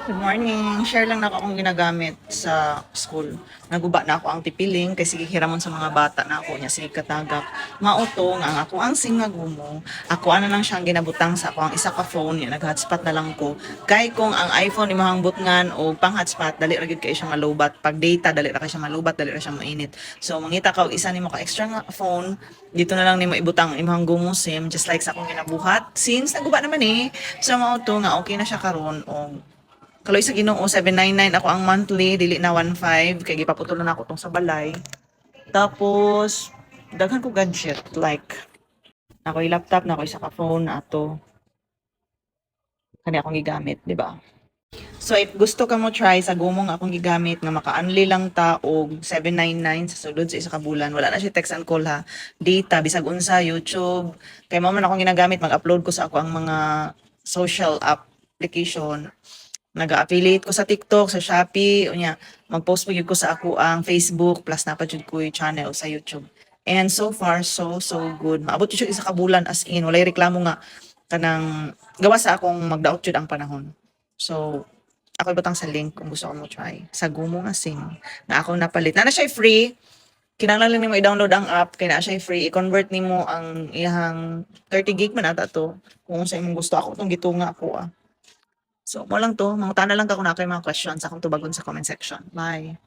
Good morning. Share lang na ako akong ginagamit sa school. Naguba na ako ang tipiling kay sige hiramon sa mga bata na ako niya sige katagak. Mauto nga ang ako ang singagumo. Ako ano lang siyang ginabutang sa ako ang isa ka phone niya nag-hotspot na lang ko. Kay kung ang iPhone imong butngan o pang hotspot dali ra gyud kay siya malubat. Pag data dali ra kay siya malubat, dali ra siya mainit. So mangita ka og isa nimo ka extra nga phone, dito na lang nimo ibutang imong gumo SIM just like sa akong ginabuhat. Since naguba naman so mauto nga okay na siya karon og kaloy sa Ginoo 799 ako ang monthly dili na 15 kay gipaputulan na ako tong sa balay. Tapos daghan ko gadget like ako'y laptop na ako isa ka phone na ato kani akong gigamit, di ba? So if gusto ka mo try sa gumong akong gigamit nga maka-unli lang ta og 799 sa sulod sa isa ka bulan, wala na siya text and call ha. Data bisag unsa YouTube. Kay mao man akong ginagamit mag-upload ko sa ako ang mga social application. Naga-affiliate ko sa TikTok, sa Shopee, unya mag-post pa gyud ko sa ako ang Facebook plus na pa jud ko yung channel sa YouTube. And so far so good. Maabot jud siya isa ka bulan as in walay reklamo nga kanang gawa sa akong magdaot jud ang panahon. So ako ibutang sa link kung gusto ko mo try. Sa Gumo nga SIM na ako napalit. Na siya free. Kinahanglan lang nimo i-download ang app kay na siya free. I-convert nimo ang iyang 30 gig man ata to. Kung sa imong gusto ako tong gitunga ko ah. So, mo lang to. Mangutan na lang ka kung na kayo mga questions akong tubagon sa comment section. Bye!